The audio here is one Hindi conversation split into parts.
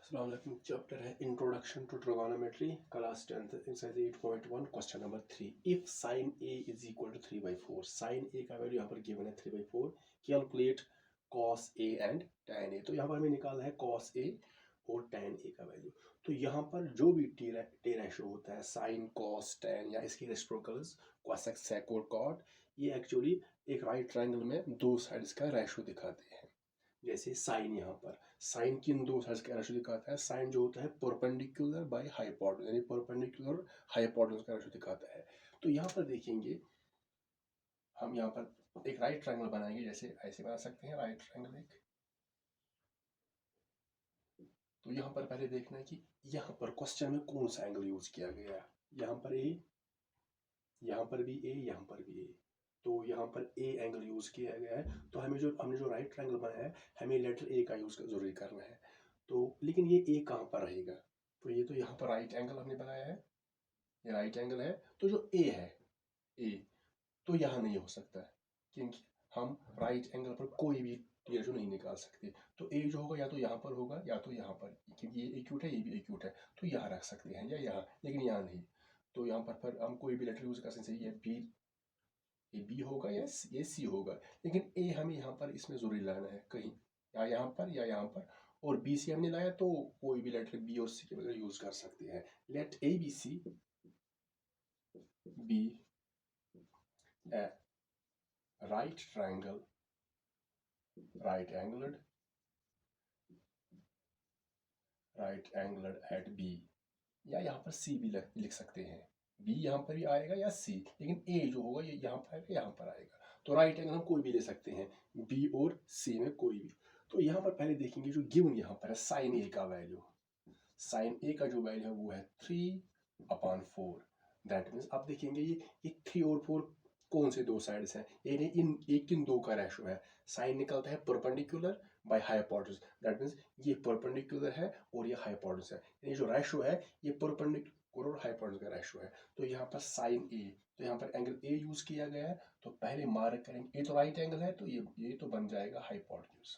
अस्सलाम वालेकुम। चैप्टर है introduction to trigonometry, class 10th, exercise 8.1, question number 3। If sine A is equal to 3/4, sine A का वैल्यू यहाँ पर गिवन है 3/4, calculate cos A and tan A. तो यहाँ पर हमें निकालना है कॉस ए और टैन ए का वैल्यू। तो यहाँ पर जो भी टे रेशो होता है, साइन कॉस टैन या इसके रेसिप्रोकल्स कोसेक सेक और कॉट, ये एक्चुअली एक राइट ट्रायंगल में दो साइड्स का रेशो दिखाते हैं। जैसे साइन, यहाँ पर साइन किन दो साइड्स का रेशो दिखाता है? साइन जो होता है परपेंडिकुलर बाय हाइपोटेन्यूज, यानी परपेंडिकुलर हाइपोटेन्यूज का रेशो दिखाता है। तो यहाँ पर देखेंगे हम, यहाँ पर एक राइट ट्रायंगल बनाएंगे। जैसे ऐसे बना सकते हैं राइट ट्रायंगल एक। तो यहाँ पर पहले देखना है कि यहाँ पर क्वेश्चन में कौन सा एंगल यूज किया गया है। यहाँ पर ए, यहाँ पर भी ए, यहाँ पर भी ए। तो यहाँ पर ए एंगल यूज किया गया है। तो हमने जो राइट ट्रायंगल बनाया है, हमें लेटर ए का यूज जरूरी करना है। तो लेकिन ये ए कहाँ पर रहेगा? तो ये तो यहाँ पर राइट एंगल हमने बनाया है, ये राइट एंगल है। तो जो ए है, ए तो यहाँ नहीं हो सकता है, क्योंकि हम राइट एंगल पर कोई भी रेशो नहीं निकाल सकते। तो ए जो होगा या तो यहाँ पर होगा या तो यहाँ पर, क्योंकि ये एक्यूट है, ये भी एक्यूट है। तो यहाँ रख सकते हैं या यहाँ, लेकिन यहाँ नहीं। तो यहाँ पर हम कोई भी लेटर यूज कर सकते हैं। ये बी होगा या ये सी होगा, लेकिन ए हमें यहाँ पर इसमें जरूरी लाना है, कहीं या यहाँ पर या यहाँ पर। और बी सी हमने लाया तो कोई भी लेटर बी और सी के बगैर यूज कर सकते हैं। Let A B C be a right triangle, right angled at B, या यहाँ पर सी भी लिख सकते हैं। बी यहाँ पर भी आएगा या सी, लेकिन ए जो होगा ये यहाँ पर आएगा, यहाँ पर आएगा। तो राइट एंगल हम कोई भी ले सकते हैं, बी और सी में कोई भी। तो यहाँ पर पहले देखेंगे जो गिवन यहाँ पर है साइन ए का वैल्यू। साइन ए का जो वैल्यू है वो है 3/4। दैट मीन्स आप देखेंगे ये 3 और 4 कौन से दो साइड्स हैं, यानी इन एक किन दो का रेशो है। साइन निकलता है perpendicular by hypotenuse, that means ये परपेंडिकुलर है और ये हाइपोटेन्यूज है, यानी जो रेशो है ये परपेंडिकुलर और हाइपोटेन्यूज का रेशो है। तो यहाँ पर साइन ए, तो यहाँ पर एंगल ए यूज किया गया है। तो पहले मार्क करेंगे, ए तो राइट एंगल है, तो ये तो बन जाएगा हाइपोटेन्यूज।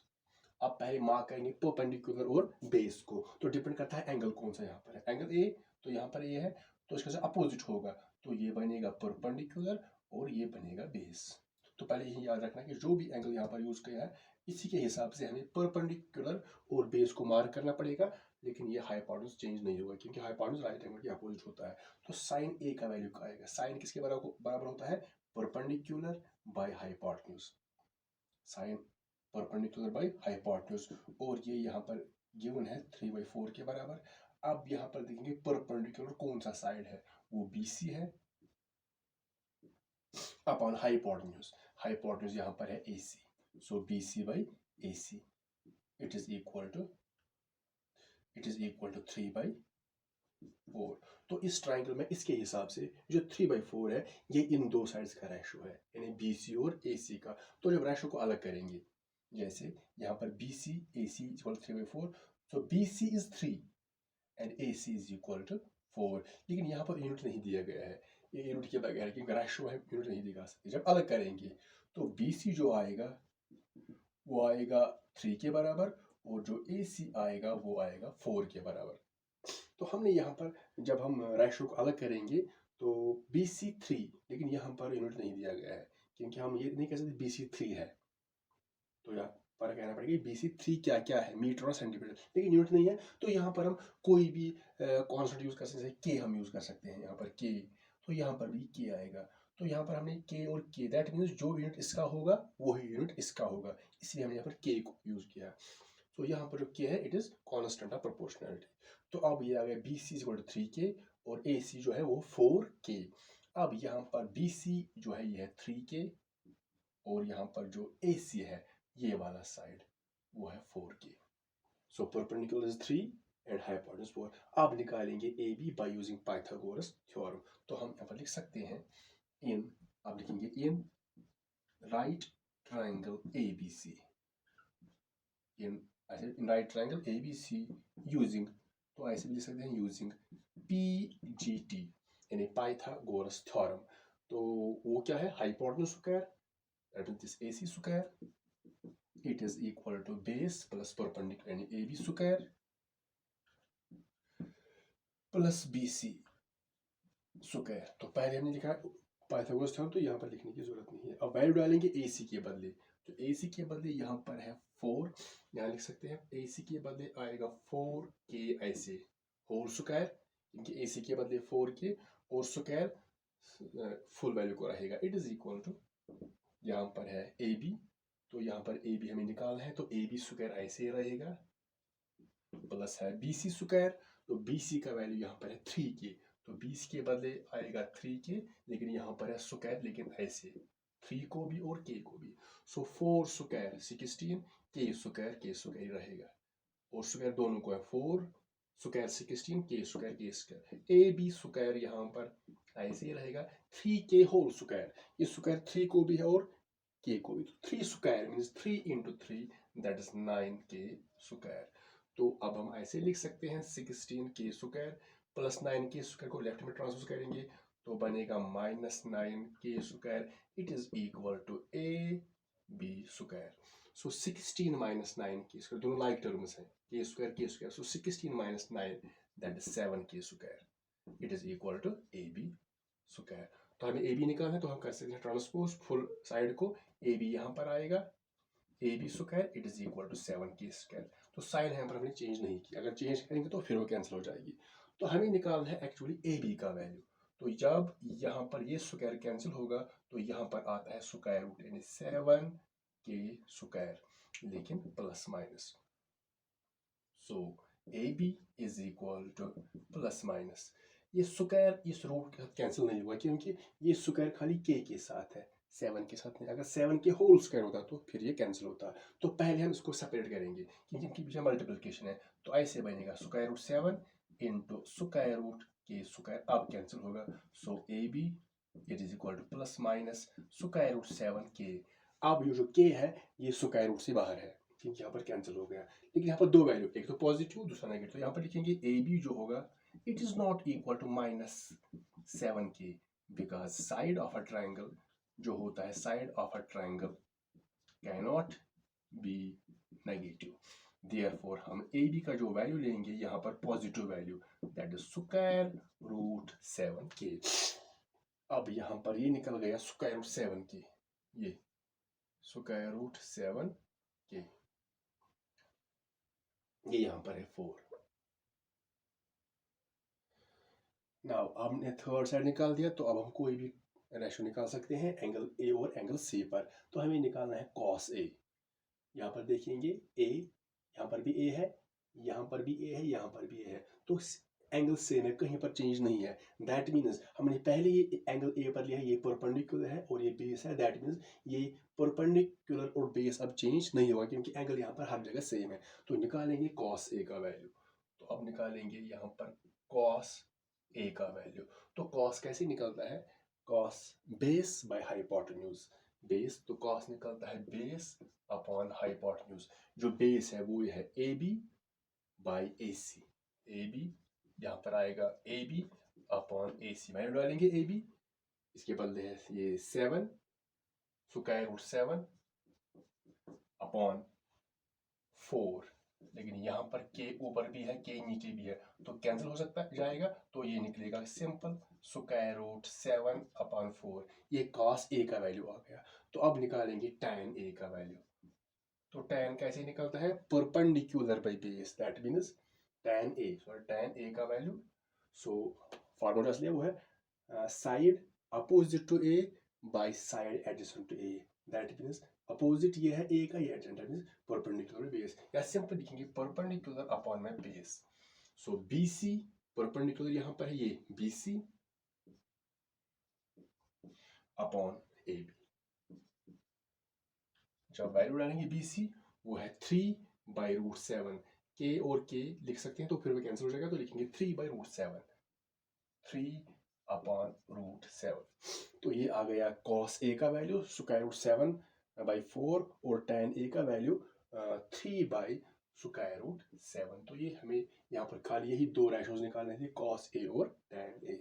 अब पहले मार्क करेंगे परपेंडिकुलर और बेस को। तो डिपेंड करता है एंगल कौन सा यहाँ पर है। एंगल ए, तो यहाँ पर ए है, तो इसके साथ अपोजिट होगा, तो ये बनेगा परपेंडिकुलर और ये बनेगा बेस। तो पहले यही याद रखना कि जो भी एंगल यहाँ पर यूज किया है, इसी के हिसाब से हमें परपेंडिकुलर और बेस को मार्क करना पड़ेगा। लेकिन ये हाइपोटेन्यूज चेंज नहीं होगा, क्योंकि हाइपोटेन्यूज राइट एंगल के अपोजिट होता है। तो साइन ए का वैल्यू क्या आएगा? साइन किसके बराबर होता है? Perpendicular by hypotenuse, sine perpendicular by hypotenuse. और ये यहाँ पर गिवन है 3/4 के बराबर। अब यहाँ पर देखेंगे परपेंडिकुलर कौन सा साइड है, वो BC है अपॉन हाइपोटेन्यूज। हाइपोटेन्यूज यहाँ पर है AC, so BC by AC it is equal to 3/4। तो इस ट्राइंगल में इसके हिसाब से जो 3/4 है, ये इन दो साइड्स का रेशो है, यानी BC और AC का। तो जब रेशो को अलग करेंगे, जैसे यहाँ पर BC AC equal 3/4, so BC is 3 and AC is equal to 4। लेकिन यहाँ पर यूनिट नहीं दिया गया है, ये यूनिट के बगैर, क्योंकि रेशो है, यूनिट नहीं दिखा सकते। जब अलग करेंगे तो BC जो आएगा वो आएगा 3 के बराबर, और जो AC आएगा वो आएगा 4 के बराबर। तो हमने यहाँ पर जब हम रेशो को अलग करेंगे तो BC 3, लेकिन यहाँ पर यूनिट नहीं दिया गया है, क्योंकि हम ये नहीं कह सकते BC 3 है। तो यहाँ पर कहना पड़ेगा BC 3 क्या क्या है, मीटर और सेंटीमीटर, लेकिन यूनिट नहीं है। तो यहाँ पर हम कोई भी कॉन्स्टेंट यूज कर सकते हैं, के हम यूज कर सकते हैं यहाँ पर के। तो यहाँ पर भी के आएगा। तो यहाँ पर हमने के और के, दैट मीन्स जो यूनिट इसका होगा वही यूनिट इसका होगा, इसलिए हमने यहाँ पर के को यूज किया। तो यहाँ पर जो के है it is constant of proportionality. तो अब ये आ गया BC is equal to 3K और AC जो है वो 4K। अब यहाँ पर BC जो है ये है 3K, और यहाँ पर जो AC है ये वाला साइड वो है 4K। So perpendicular is 3 and hypotenuse 4। अब निकालेंगे AB by using Pythagoras theorem. तो हम यहाँ पर लिख सकते हैं इन, अब लिखेंगे in right triangle ABC, in right triangle ABC using, तो ऐसे भी लिख सकते हैं यूजिंग PGT यानी पाइथागोरस थ्योरम। तो वो क्या है? Hypotenuse square that is this AC square, it is equal to base plus perpendicular यानी AB square plus BC square. तो पहले हमने लिखा पाइथागोरस थ्योरम, तो यहाँ पर लिखने की जरूरत नहीं है। अब वैल्यू डालेंगे AC के बदले, तो AC के बदले यहाँ पर है 4, यहाँ लिख सकते हैं AC के बदले आएगा 4K ऐसे होल स्क्वायर, क्योंकि AC के बदले 4K और स्क्वायर फुल वैल्यू को रहेगा। इट इज इक्वल टू, यहाँ पर है AB, तो यहाँ पर AB हमें निकालना है, तो AB स्क्वायर ऐसे ही रहेगा, प्लस है BC स्क्वायर, तो BC का वैल्यू यहाँ पर है 3K, तो 20 के बदले आएगा 3K, लेकिन यहाँ पर है स्क्वायर, लेकिन ऐसे 3 को भी और K को भी। सो 4 स्क्वायर 16, K स्क्वायर ही रहेगा, और स्क्वायर दोनों को है 4 square 16, K square AB square यहाँ पर ऐसे ही रहेगा 3K होल स्क्वायर, ये स्क्वायर 3 को भी है और K को भी, तो 3 square means 3 into 3 that is 9K square. तो अब हम ऐसे लिख सकते हैं 16K square plus 9K square को लेफ्ट में ट्रांसपोज करेंगे तो बनेगा -9K square. It is equal to AB square. So 16 minus 9K square, दोनों लाइक टर्म्स हैं, K square, so 16 minus 9 that is 7K square. It is equal to AB square. तो हमें AB निकालना है, तो हम कर सकते हैं ट्रांसपोज फुल साइड को, AB यहाँ पर आएगा AB square it is equal to 7K square. तो साइन यहाँ पर हमने चेंज नहीं किया, अगर चेंज करेंगे तो फिर वो कैंसिल हो जाएगी। तो हमें निकालना है एक्चुअली AB का वैल्यू। तो जब यहाँ पर ये स्क्वायर कैंसिल होगा तो यहाँ पर आता है स्क्वायर रूट, यानी 7K स्क्वायर, लेकिन plus minus. So AB is equal to plus minus, ये स्क्वायर इस रूट के साथ कैंसिल नहीं हुआ, क्योंकि ये स्क्वायर खाली K के साथ है, 7 के साथ नहीं। अगर 7 के होल स्क्वायर होता तो फिर ये कैंसिल होता। तो पहले हम इसको सेपरेट करेंगे, क्योंकि इनके पीछे मल्टीप्लिकेशन है, तो ऐसे बनेगा square root 7 into square root K square, अब कैंसिल होगा। So AB it is equal to plus minus square root 7K। अब ये जो K है ये स्क्वायर रूट से बाहर है, क्योंकि यहाँ पर कैंसिल हो गया। लेकिन यहाँ पर दो वैल्यू, एक तो पॉजिटिव दूसरा नेगेटिव, तो यहाँ पर लिखेंगे AB जो होगा it is not equal to -7K, because side of a triangle जो होता है, side of a triangle can not be negative. Therefore हम AB का जो वैल्यू लेंगे यहाँ पर positive value, that is square root 7K। अब यहाँ पर ये निकल गया स्क्वायर रूट 7K, ये स्क्वायर रूट 7K, ये यहाँ पर है 4। नाउ हमने थर्ड साइड निकाल दिया, तो अब हम कोई भी रेशो निकाल सकते हैं एंगल A और एंगल C पर। तो हमें निकालना है cos A। यहाँ पर देखेंगे A, यहाँ पर भी A है, यहाँ पर भी A है, यहाँ पर भी A है, तो एंगल सेम है, कहीं पर चेंज नहीं है। दैट मीन्स हमने पहले ये एंगल A पर लिया है, ये परपेंडिकुलर है और ये बेस है, दैट मीन्स ये परपेंडिकुलर और बेस अब चेंज नहीं होगा, क्योंकि एंगल यहाँ पर हर जगह सेम है। तो निकालेंगे cos A का वैल्यू, तो अब निकालेंगे यहाँ पर cos A का वैल्यू। तो cos कैसे निकलता है, cos base by hypotenuse, base तो cos निकलता है बेस अपॉन हाइपोटेन्यूज। जो बेस है वो ये है AB बाई AC, AB यहाँ पर आएगा AB अपॉन AC, वैल्यू डालेंगे AB, इसके बदले है ये 7 स्क्वायर रूट 7 अपॉन 4, लेकिन यहाँ पर K ऊपर भी है K नीचे भी है, तो कैंसिल हो सकता जाएगा, तो ये निकलेगा सिंपल स्क्वायर रूट 7 अपॉन 4। ये cos A का वैल्यू आ गया। तो अब निकालेंगे tan A का वैल्यू। तो tan कैसे निकलता है, perpendicular by base, that means tan A का वैल्यू, सो फॉर्मूला इसलिए वो है side opposite to A by side adjacent to A, that means opposite ये है A का, ये एडजेसेंट मीन्स परपेंडिकुलर बेस, या सिंपल लिखेंगे परपेंडिकुलर अपॉन में बेस। सो BC परपेंडिकुलर यहाँ पर है, ये BC अपॉन AB। जब वैल्यू डालेंगे BC वो है 3 बाई रूट 7, K और K लिख सकते हैं तो फिर वो कैंसिल हो जाएगा, तो लिखेंगे 3 बाई रूट 7, 3 अपॉन रूट 7। तो ये आ गया cos A का वैल्यू स्क्वायर रूट 7 बाई 4 और tan A का वैल्यू 3 बाई स्क्वायर रूट 7। तो ये हमें यहाँ पर खाली यही दो रेशोज निकालने थे, cos A और tan A।